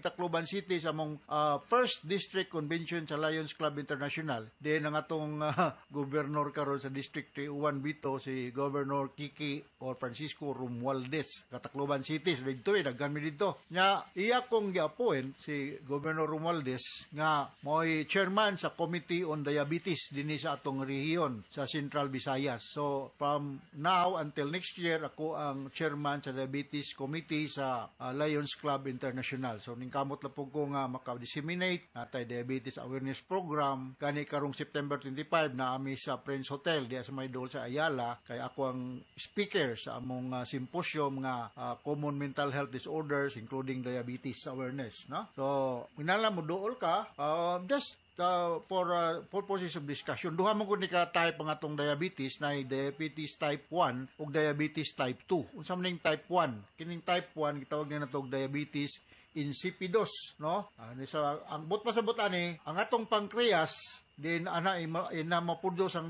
Tacloban City sa mong first district convention sa Lions Club International. Then ang atong gobernador karon sa District 1 Bito si Governor Kiki or Francisco Romualdez sa Tacloban City. So dito daghan mi dito. Nya iya kong gi-appoint si Governor Romualdez nga mo'y chairman sa Committee on Diabetes dinhi sa atong rehiyon sa Central Visayas. So from now until next year ako ang chairman sa Diabetes Committee sa Lions Club International. So ningkamot la pug ko nga maka-disseminate natay diabetes awareness program kani karong September 25 na ami sa Prince Hotel diya sa Maydol sa Ayala kay ako ang speaker sa among symposium nga common mental health disorders including diabetes awareness, no? So minala mo dool ka just for purposes of discussion, duha mo gud ni ka type ang atong diabetes na diabetes type 1 ug diabetes type 2. Unsa man ning type 1? Kining type 1 gitawag na natog diabetes insipidus, no? Ang but pasabot ani, ang atong pancreas din ina maproduce ang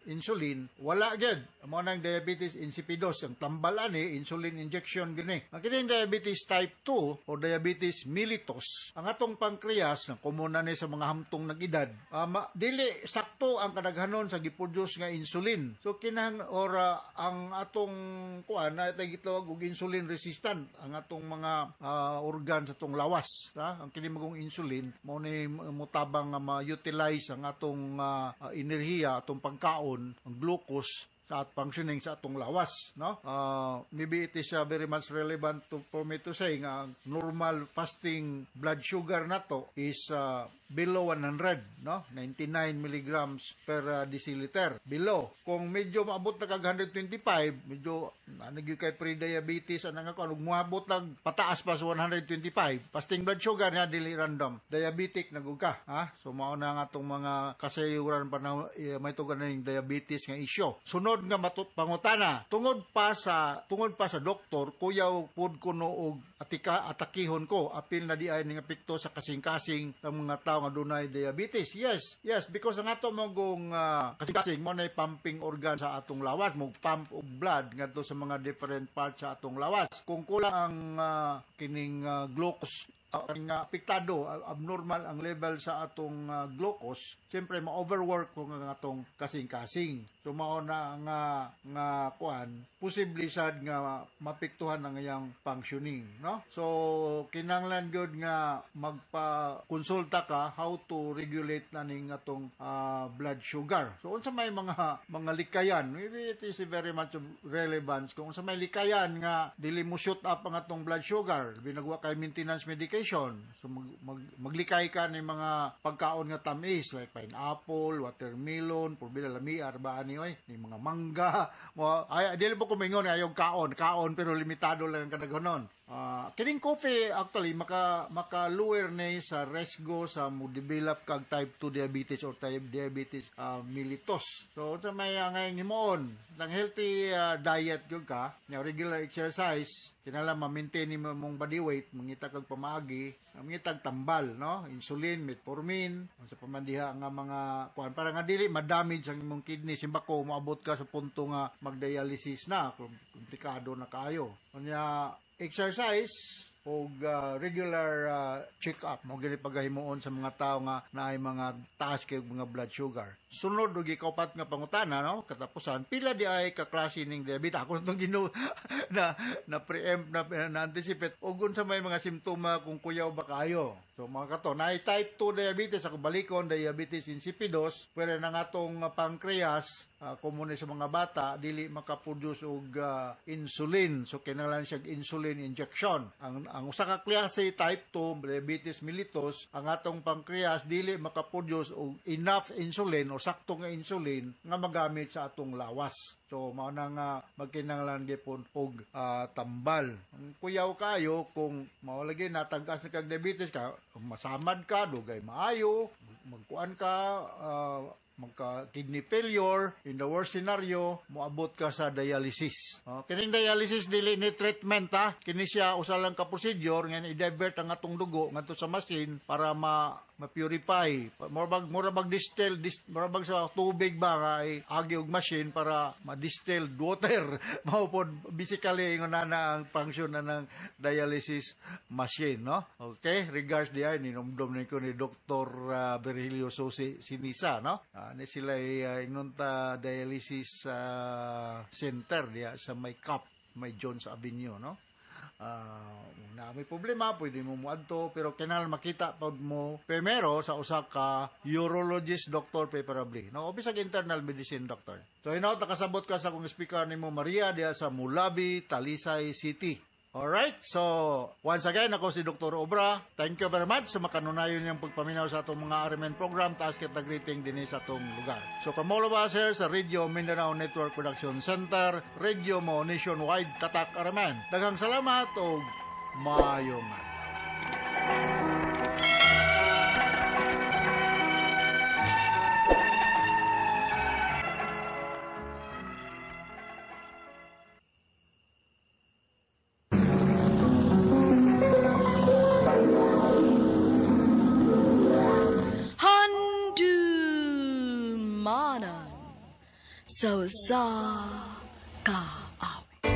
insulin wala gyud amo nang diabetes insipidus ang tambal ani insulin injection gini ang kining diabetes type 2 o diabetes mellitus ang atong pancreas na common na ni sa mga hamtong nag-edad dili sakto ang kadaghanon sa giproduce nga insulin so ang atong kuan na gitawag og insulin resistant ang atong mga organ sa atong lawas ang kini magong insulin mao ni mutabang nga ma-utilize ang atong enerhiya, atong pagkaon, ang glucose sa functioning sa atong lawas, no? Maybe it is very much relevant for me to say nga normal fasting blood sugar nato is below 100, no? 99 milligrams per deciliter. Below. Kung medyo maabot na kag 125, medyo nagyud kay pre-diabetes anang ako ug moabot nag pataas pa sa 125. Fasting blood sugar nga dili random. Diabetic nagug ka, ha? So mao na nga atong mga kasayuran pa na may tugan ning diabetes nga issue. Sunod nga pangutana, tungod pa sa doktor kuyaw pud kuno og atakihon ko apil na di ay ning epekto sa kasing-kasing ng mga tao nga dunay diabetes. Yes, because ang ato mong kasing-kasing mo na pumping organ sa atong lawas, mo pump og blood ngadto sa mga different parts sa atong lawas. Kung kulang ang kining glucose apektado, abnormal ang level sa atong glucose, siyempre ma-overwork kung ang atong kasing-kasing. So mao na nga kuan, posible sad nga mapektuhan ang iyang functioning, no? So kinahanglan gyud nga magpa-konsulta ka how to regulate na ning atong blood sugar. So unsa may mga likayan, maybe it is very much of relevance kung unsa may likayan nga dili mo shoot up ang atong blood sugar, binagwa kay maintenance medication. So maglikay ka ng mga pagkaon nga tamis like pineapple, watermelon, pulbila lami arbaan ni ni mga mangga. Ay dili po kumingon ayog kaon pero limitado lang ang kadaghanon. Kining coffee actually maka lower ni sa resgo sa mo develop kag type 2 diabetes or type diabetes mellitus. So unsa may ngayon himon lang healthy diet gyud ka, regular exercise, kinala ma-maintain ni mong body weight, mangita kag pamaagi, mangita tambal, no? Insulin, metformin, sa pamandiha nga mga kuan para nga dili ma-damage ang imong kidney simbako moabot ka sa punto nga mag-dialysis na, komplikado na kayo. Kanya exercise o regular check-up mo gani pagahimuon sa mga tao nga naay mga taas kay mga blood sugar. Sunod og ikaupat nga pangutana, no, katapusan pila di ay ka klase ning diabetes. Ako nitong na preempt na anticipate ug unsa may mga simptoma kung kuyaw ba kayo. So mga kato, naay type 2 diabetes ako balikon diabetes insipidus, pero nang atong pancreas common sa mga bata, dili makaproduce og insulin. So kinahanglan siya insulin injection. Ang usa ka klase type 2 diabetes mellitus, ang atong pancreas dili makaproduce og enough insulin o sakto nga insulin nga magamit sa atong lawas. So, mao na nga magkinahanglan gyapon og tambal. Ang kuyaw kayo kung mao lagi natag-as na kag diabetes ka, masamad ka, dugay maayo, magkuan ka, magka kidney failure, in the worst scenario, moabot ka sa dialysis. Kining dialysis dili ni treatment ha. Kini siya usa lang ka procedure nga i-divert ang atong dugo ngadto sa machine para ma-purify. Murabag murabag sa tubig ba nga agi og machine para ma-distilled water. Mao pod basically inguna na ang function na ng dialysis machine, no? Okay, regards diay ninomdom ni ko ni Dr. Virgilio Susi Sinisa, no? Ni sila ingunta dialysis center diya sa may Jones Avenue, no? Na may problema, pwede mo muadto, pero kinahanglan makita pod mo primero sa usa ka urologist doctor preferably. No, bisag internal medicine doctor. So hinaut nakasabot ka sa akong speaker nimo Maria diya sa Mulabi, Talisay City. Alright, so once again, ako si Dr. Obra. Thank you very much sa makanunayon niyang pagpaminaw sa atong mga RMN program, taas kita greeting din sa atong lugar. So from all of us here sa Radio Mindanao Network Production Center, Radio mo nationwide, tatak RMN. Daghang salamat o maayong adlaw. So sa kaawit.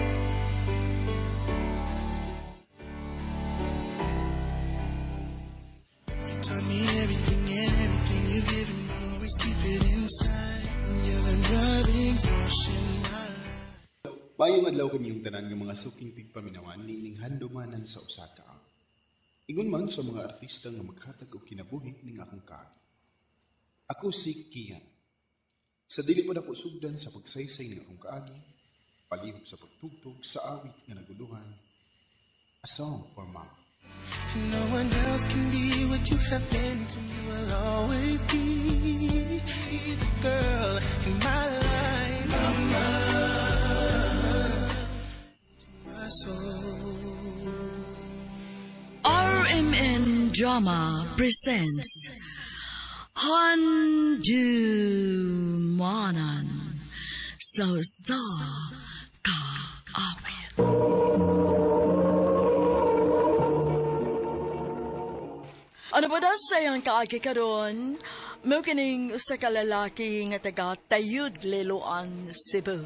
Tell me everything you've given me, always keep it inside. You're the driving force in my life. Bayong adlaw kaniyong tanan ng mga suking tigpaminawan ni ining handumanan sa usa ka awit. Ingon man sa mga artista nga maghatag og kinabuhi ning akong kaagi. Ako si Kian. Sa dili mo na po sugdan sa pagsaysay ng akong kaagi, palihog sa pagtugtog sa awit nga naguluhan, A Song for Mom. No one else can be what you have been to me. Will always be the girl in my life. Mama, to my soul. RMN Drama presents Handumanan sa kaawit. Ano ba daw sayang kaagi karon? Mo kining usa ka lalaki nga taga Tayud, Liloan, Cebu.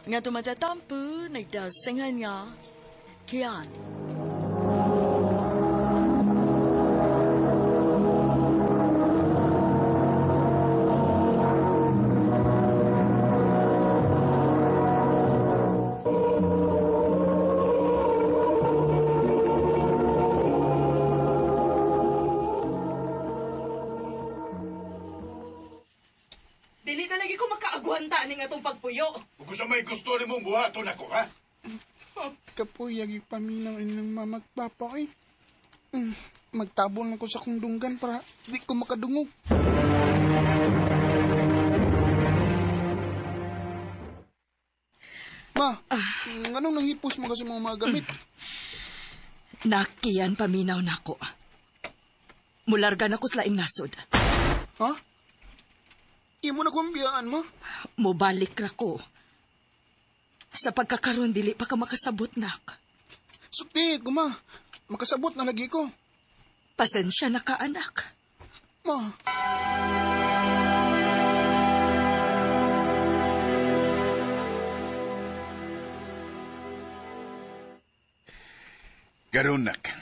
Nga tumatatampo nagdasingan nga Kian. Ning atong pagpuyo. Kung sa may gusto ni mong buhaton ako, ha? Kapuyag ipaminaw ng mamagpapa eh. Magtabon ako sa kong dunggan para di ko makadungog. Ma, anong nangipos mo kasi mga gamit? Nakiyan paminaw nako. Mulargan ako sa laing nasod. Ha? Imo na kumbiyaan mo? Mubalik ra ko. Sa pagkakaroon, dili pa ka makasabot, nak. Sukti, kuma. Makasabot na lagi ko. Pasensya na ka, anak. Ma. Karon nak.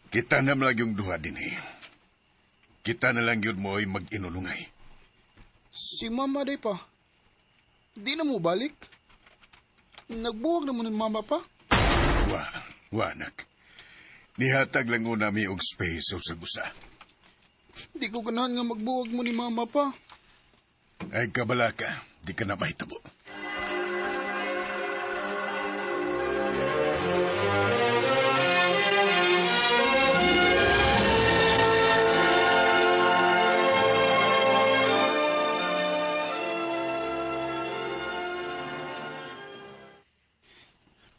Kita na lang yung duha din eh. Kita na lang yun mo ay mag-inulungay. Si mama day pa. Di na mo balik? Nagbuwag na mo ng mama pa? Wa nak. Nihatag lang ko nami og space sa gusa. Di ko ganahan nga magbuwag mo ni mama pa. Ay kabala ka. di ka na mahitabo.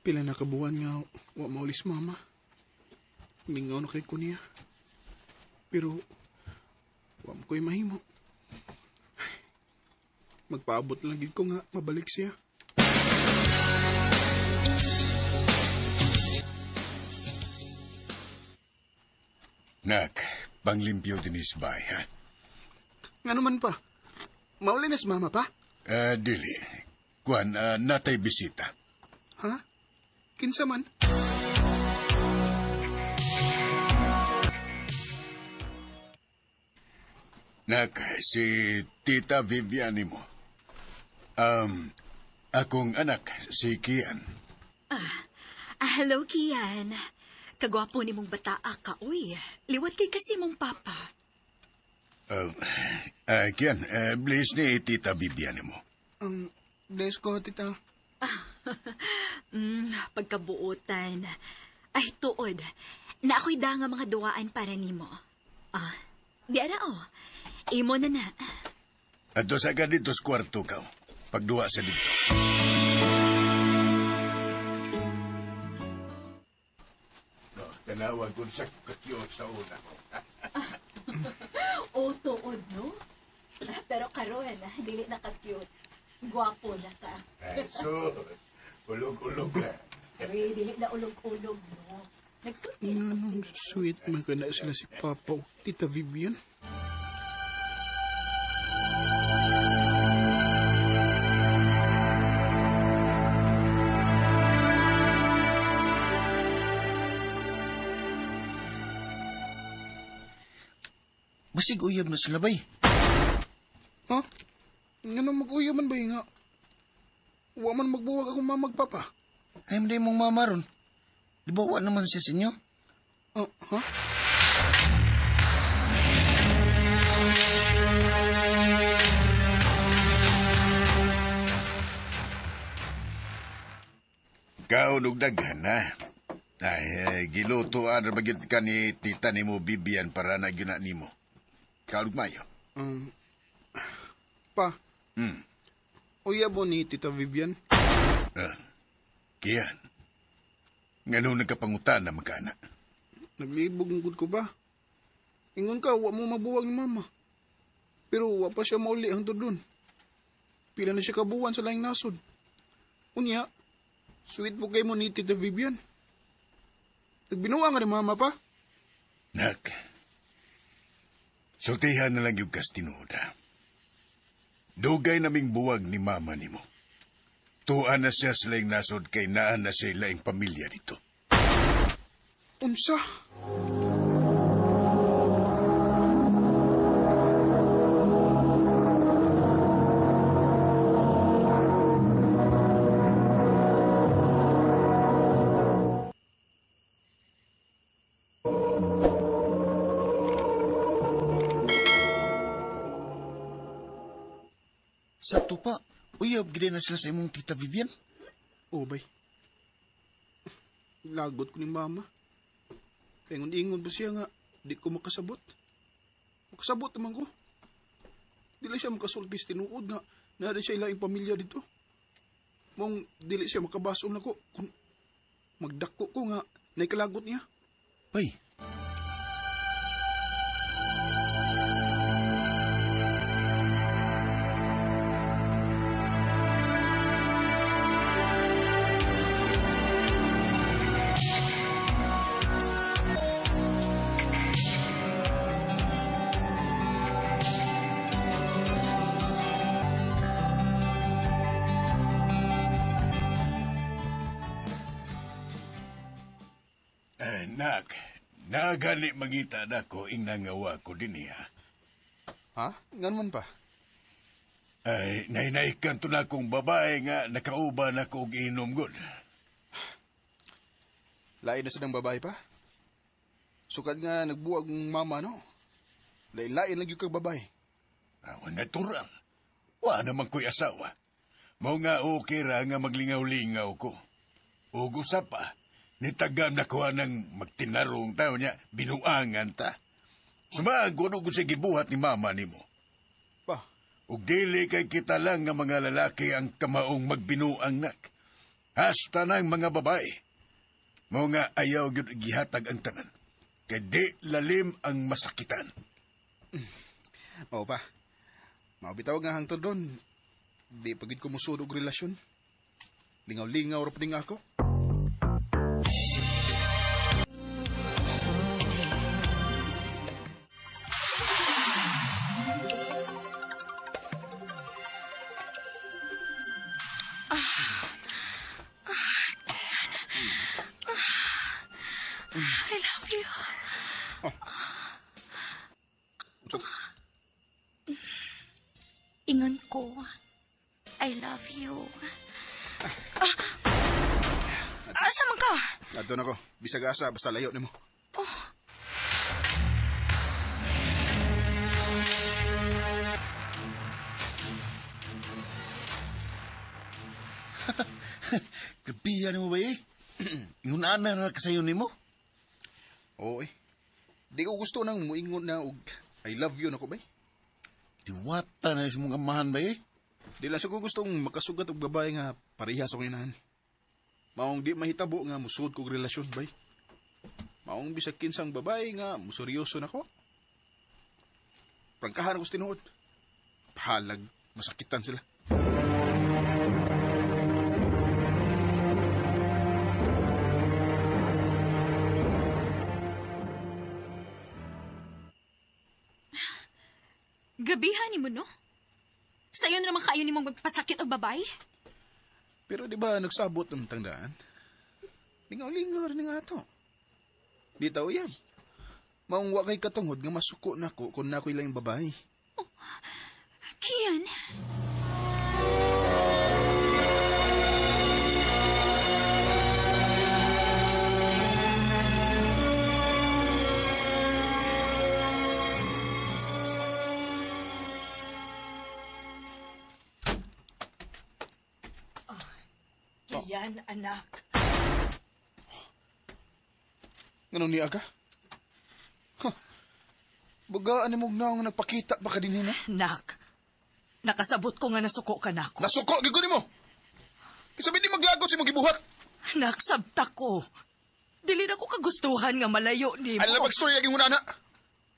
Pila na kabuwan nga wa maulis mama. Mingaw na kay ko niya. Pero wa mo ko'y mahimo. Magpaabot lang gid ko nga mabalik siya. Nak, panglimpyo din isbay, ha? Nga naman pa. Maulinas mama pa? Dili. Kuan, natay bisita. Ha? Kinsa man? Nak, si Tita Vivian mo. Akong anak, si Kian. Hello, Kian. Kagwapo ni mong bataa ka, uy. Liwat kay kasi mong papa. Kian, please ni Tita Vivian mo. Bless ko, tita. Pagkabuutan. Ay, tuod. Na ako'y da nga mga duwaan para nimo. Di ara, Imo na na. Ato sa ka dito sa kwarto ka. Pagduwa sa dito. Tanawag ko sa kakyot sa una. Tuod, no? Pero karon, dili na ka-cute. Gwapo na ka. Sus, ulog-ulog na. Uy, dili na ulog-ulog, no? Nagsuti. Anong sweet man ka na sila si Papa o Tita Vivian? Basig uyab na sila bay. Ha? Nga nang mag-uya man ba nga? Wa man magbuwag akong mamagpapa. Ay, hindi mong mamaron. Di ba wa naman siya sa inyo? Ha? Kaunog daghan na. Ay, gilutoan na bagit ka ni tita ni mo Bibian para na gina ni mo. Kaunog mayo. Pa. Uya mo ni Tita Vivian? Kian. Ngano nagkapangutan na magkana? Naglibog ng good ko ba? Ingon ka, wa mo mabuwag ni mama. Pero wa pa siya mauli hangtod dun. Pila na siya kabuwan sa laing nasod. Unya, sweet po kayo mo ni Tita Vivian. Nagbinuwa nga ni mama pa? Nak, sultihan na lang yung kastinuda. Dugay naming buwag ni mama ni mo. Tuan na siya sa laing nasod kay naan na siya laing pamilya dito. Unsa? Sakto pa, uyab gide na sila sa imong Tita Vivian. Bay. Lagot ko ni mama. Kaya ingon ba siya nga, di ko makasabot. Makasabot naman ko. Dili siya makasultis tinuod nga, nari siya ilaing pamilya dito. Mong dili siya makabasom na ko, kung magdako ko nga, naikalagot niya. Bay. Nak, nagani mangita na ko ing nangawa ko din niya. Ha? Ganun pa? Ay, nainaikan to na kong babae nga nakauban ako og inom god. Lain na sa ng babae pa? Sukad nga nagbuwag ng mama, no? Lain-lain lang yung kag babae. Ako natural. Wa naman ko'y asawa. Mao nga okay ra nga maglingaw-lingaw ko. Ug usa pa, nitagam na ko ng magtinarong tao niya, binuangan ta. Sumaan ko nung sa gibuhat ni mama nimo. Pa? Ug dili kay kita lang nga mga lalaki ang kamaong magbinuang nak. Hasta ng mga babae. Mao nga ayaw gyud gihatag ang tanan. Kay di lalim ang masakitan. Oo pa. Maubitaw nga hangtod doon. Di pagid ko musud og relasyon. Lingaw-lingaw ra pa ako. I love you. Ingon ko, I love you. Asa man ka? Adto na ko. Bisag asa, basta layo nimo. Kapiyan mo ba eh? Yung ana na kasayo ni mo? Oo eh. Di ko gusto nang muingon na og I love you na ko ba eh? Diwata na yung mong amahan ba eh? Di lang sa ko gustong makasugat og babae nga parehas sa kinahan. Maong di mahitabo nga musud kog relasyon ba eh? Maong bisag kinsang babae nga museryoso na ko. Prangkahan ako sa tinuod. Pahalag, masakitan sila. Grabihan ni mo, no? Sa'yo na naman kayo ni mong magpasakit o babay? Pero di ba nagsabot ng tangdaan? Lingaw-lingaw rin nga ito. Di tao yan. Maungwa kay katungod nga masuko na ko kung na ako'y lang babae. Oh, Kian. Kian, anak. Ganun niya ka? Huh. Bagaan mo na nga nagpakita baka din na? Nak, nakasabot ko nga nasuko ka na ako. Nasuko? Gigunin mo! Kasabi di maglagot si mong gibuhat. Nak, sabta ko. Dili na ko kagustuhan nga malayo ni mo. Alam magstorya yung unana.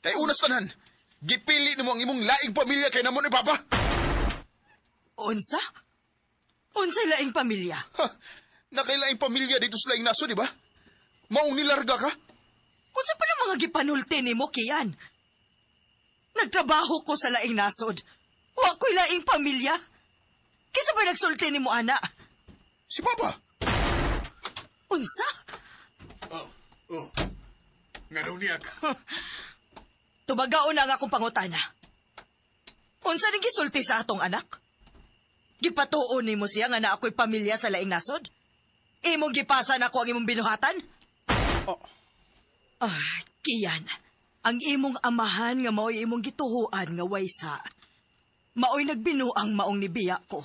Kay unas tanan, gipili ni mo ang imong laing pamilya kay namon ni Papa. Unsa? Unsa laing pamilya? Ha, nakailaing pamilya dito sa laing naso, di ba? Maong nilarga ka? Unsa pa na mga gipanulti ni mo, Kian? Nagtrabaho ko sa laing nasod. Wa ko'y laing pamilya. Kisa ba nagsulti ni mo, ana? Si Papa? Unsa? Oh. Ngano niya ka? Tubagaon na nga akong pangutana. Unsa ning gisulti sa atong anak? Gipatuon ni mo siya nga na ako'y pamilya sa laing nasod? Imong gipasan ako ang imong binuhatan? Kian, ang imong amahan nga mao'y imong gituhuan nga waysa. Mao'y nagbinuang maong nibiya ko.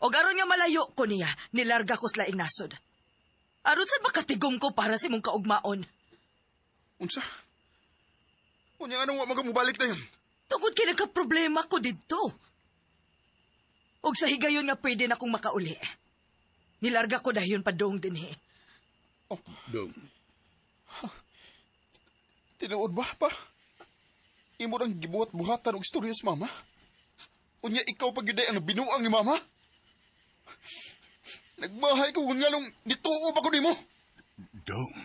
O garon nga malayo ko niya, nilarga ko sa laing nasod. Aron sa makatigom ko para sa imong kaugmaon. Unsa? Unya anong wa magamubalik na yan? Tungod kay nagka-problema ko dito. Og sa higayon nga pwede na akong makauli. Nilarga ko dayon pa dong din eh. Dong. Tinuod ba, pa? Imo rang gibuhat-buhatan og istorya sa mama? Unya ikaw pag yuday ang binuang ni mama? Nagmahay ko kung nga nung nituo pa ko ni mo. Dong.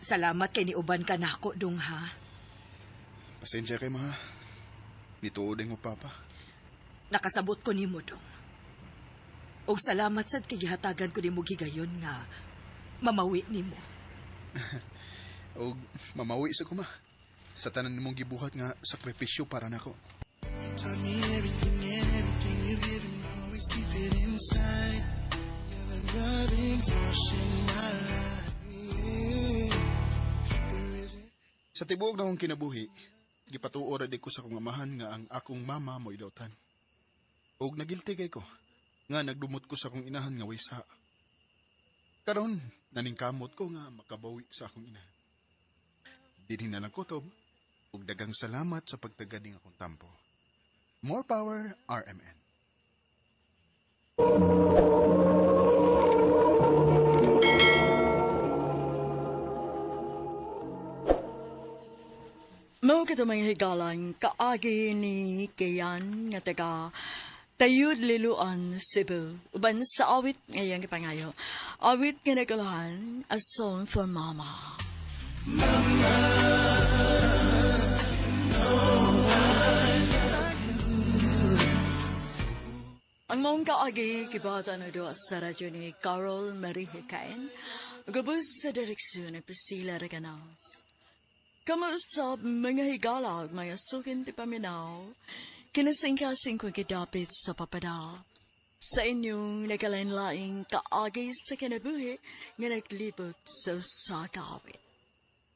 Salamat kay niuban ka nako dong ha. Pasensya kay ma. Nituo din mo, Papa. Nakasabot ko nimo dong. Og salamat sad kay gihatagan ko nimo gigayon nga mamawi nimo. O mamawi sa kuma. Sa tanan nimong gibuhat nga sakripisyo para nako. Taught me everything you've given me. Always keep it inside. You're the driving force in my life. Sa tibuok na akong kinabuhi, gipatuo ra di ko sa akong amahan nga ang akong mama mo idawtan. Og nagilti kay ko nga nagdumot ko sa akong inahan nga waysa. Karon naningkamot ko nga makabawi sa akong ina. Dinhi na lang kutob ug daghang salamat sa pagtagading akong tampo. More power, RMN. Mao ka may higalang kaagi ni Kian nga taga Tayud Liluan, Cebu. Uban sa awit ngayong ipangayo. Awit nga nagalahan, A Song for Mama. Ang maong kaagi, kibata na doon sa radyo ni Carol Marie Hikain, gabos sa direksyon ni Priscilla Reganas. Kamusap mga higala mga sukin ti paminaw, kinasing-kasing ko kidapit sa papada. Sa inyong nagalain-laing kaagi sa kinabuhi nga naglibot sa sakawit.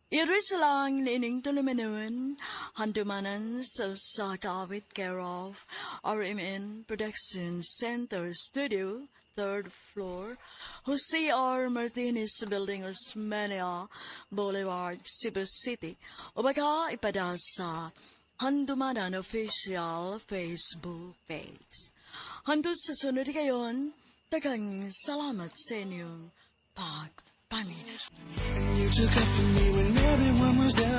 Iris lang nining tulumanon, handumanan sa sakawit care of RMN Production Center Studio, 3rd floor, Jose R. Martinez Building, Osmania Boulevard, Cebu City. O baka ipada sa Handumanan Official Facebook page. Handod sa sunod kayon, daghang salamat sa inyong pagpaminaw. And you took up for me when everyone was down.